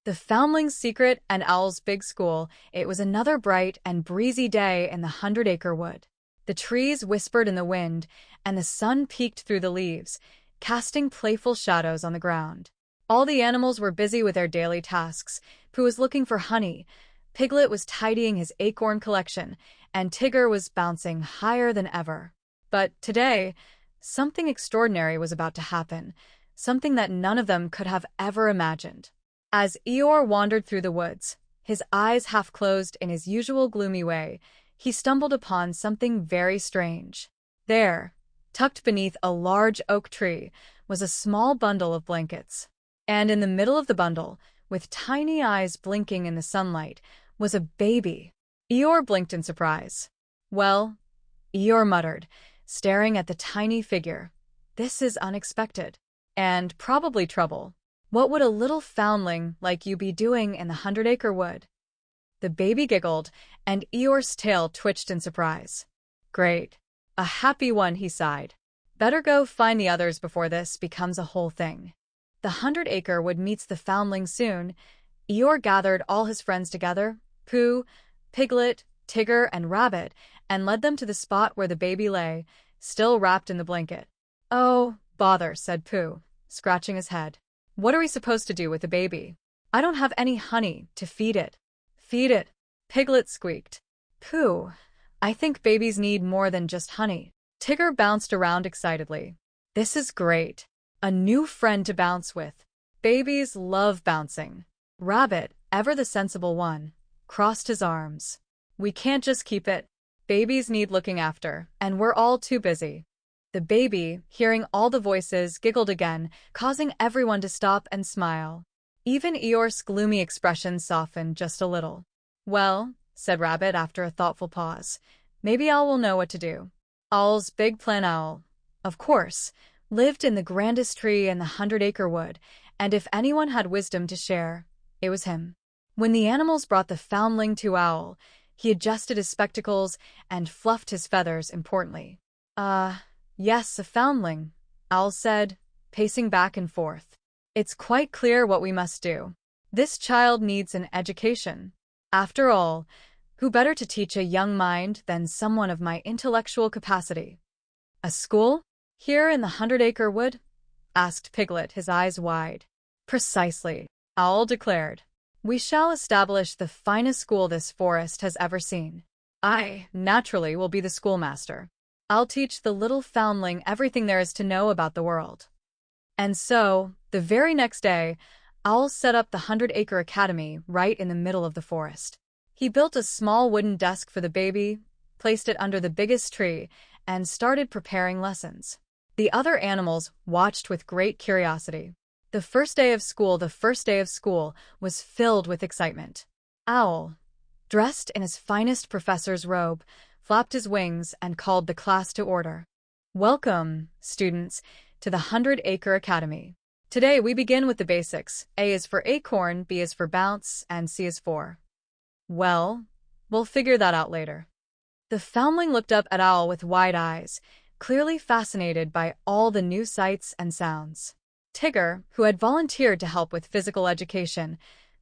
The Foundling's Secret and Owl's Big School. It was another bright and breezy day in the 100-acre wood. The trees whispered in the wind, and the sun peeked through the leaves, casting playful shadows on the ground. All the animals were busy with their daily tasks. Pooh was looking for honey, Piglet was tidying his acorn collection, and Tigger was bouncing higher than ever. But today, something extraordinary was about to happen, something that none of them could have ever imagined. As Eeyore wandered through the woods, his eyes half closed in his usual gloomy way, he stumbled upon something very strange. There, tucked beneath a large oak tree, was a small bundle of blankets. And in the middle of the bundle, with tiny eyes blinking in the sunlight, was a baby. Eeyore blinked in surprise. "Well," Eeyore muttered, staring at the tiny figure, "this is unexpected. And probably trouble. What would a little foundling like you be doing in the 100-acre wood?" The baby giggled, and Eeyore's tail twitched in surprise. "Great. A happy one," he sighed. "Better go find the others before this becomes a whole thing." The 100-acre wood meets the foundling soon. Eeyore gathered all his friends together, Pooh, Piglet, Tigger, and Rabbit, and led them to the spot where the baby lay, still wrapped in the blanket. "Oh, bother," said Pooh, scratching his head. "What are we supposed to do with the baby? I don't have any honey to feed it." "Feed it," Piglet squeaked. "Pooh, I think babies need more than just honey." Tigger bounced around excitedly. "This is great. A new friend to bounce with. Babies love bouncing." Rabbit, ever the sensible one, crossed his arms. "We can't just keep it. Babies need looking after, and we're all too busy." The baby, hearing all the voices, giggled again, causing everyone to stop and smile. Even Eeyore's gloomy expression softened just a little. "Well," said Rabbit after a thoughtful pause, "maybe Owl will know what to do." Owl's big plan. Owl, of course, lived in the grandest tree in the 100-acre wood, and if anyone had wisdom to share, it was him. When the animals brought the foundling to Owl, he adjusted his spectacles and fluffed his feathers importantly. Yes, a foundling," Owl said, pacing back and forth. "It's quite clear what we must do. This child needs an education. After all, who better to teach a young mind than someone of my intellectual capacity?" "A school? Here in the 100-acre wood?" asked Piglet, his eyes wide. "Precisely," Owl declared. "We shall establish the finest school this forest has ever seen. I, naturally, will be the schoolmaster. I'll teach the little foundling everything there is to know about the world." And so, the very next day, Owl set up the 100-acre academy right in the middle of the forest. He built a small wooden desk for the baby, placed it under the biggest tree, and started preparing lessons. The other animals watched with great curiosity. The first day of school was filled with excitement. Owl, dressed in his finest professor's robe, flapped his wings and called the class to order. "Welcome, students, to the 100-acre Academy. Today we begin with the basics. A is for acorn, B is for bounce, and C is for..." "Well, we'll figure that out later." The foundling looked up at Owl with wide eyes, clearly fascinated by all the new sights and sounds. Tigger, who had volunteered to help with physical education,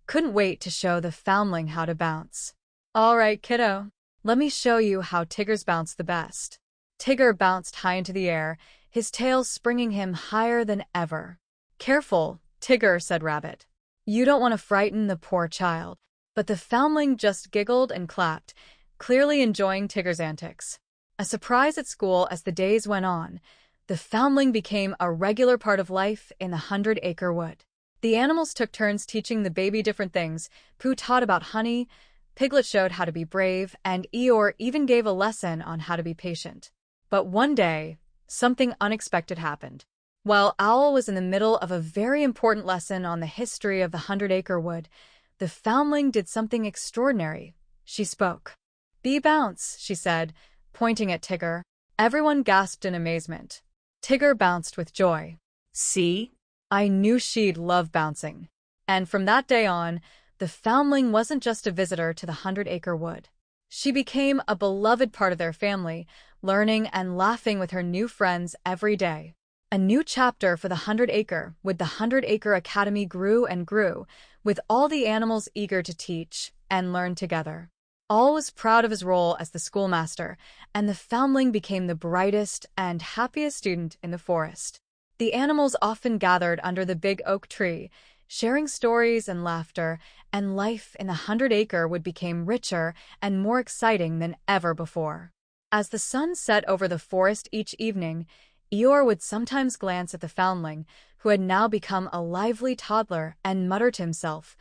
couldn't wait to show the foundling how to bounce. "All right, kiddo. Let me show you how Tiggers bounce the best." Tigger bounced high into the air, his tail springing him higher than ever. "Careful, Tigger," said Rabbit. "You don't want to frighten the poor child." But the foundling just giggled and clapped, clearly enjoying Tigger's antics. A surprise at school as the days went on, the foundling became a regular part of life in the 100-acre wood. The animals took turns teaching the baby different things. Pooh taught about honey, Piglet showed how to be brave, and Eeyore even gave a lesson on how to be patient. But one day, something unexpected happened. While Owl was in the middle of a very important lesson on the history of the 100-acre wood, the foundling did something extraordinary. She spoke. "Be bounce," she said, pointing at Tigger. Everyone gasped in amazement. Tigger bounced with joy. "See? I knew she'd love bouncing." And from that day on, the foundling wasn't just a visitor to the 100-acre wood. She became a beloved part of their family, learning and laughing with her new friends every day. A new chapter for the 100-acre wood. The 100-acre Academy grew and grew, with all the animals eager to teach and learn together. All was proud of his role as the schoolmaster, and the Foundling became the brightest and happiest student in the forest. The animals often gathered under the big oak tree, sharing stories and laughter, and life in the 100-acre wood became richer and more exciting than ever before. As the sun set over the forest each evening, Eeyore would sometimes glance at the Foundling, who had now become a lively toddler, and mutter to himself,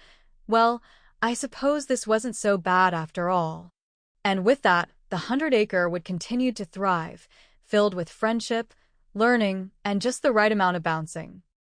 "Well, I suppose this wasn't so bad after all." And with that, the 100-acre would continue to thrive, filled with friendship, learning, and just the right amount of bouncing.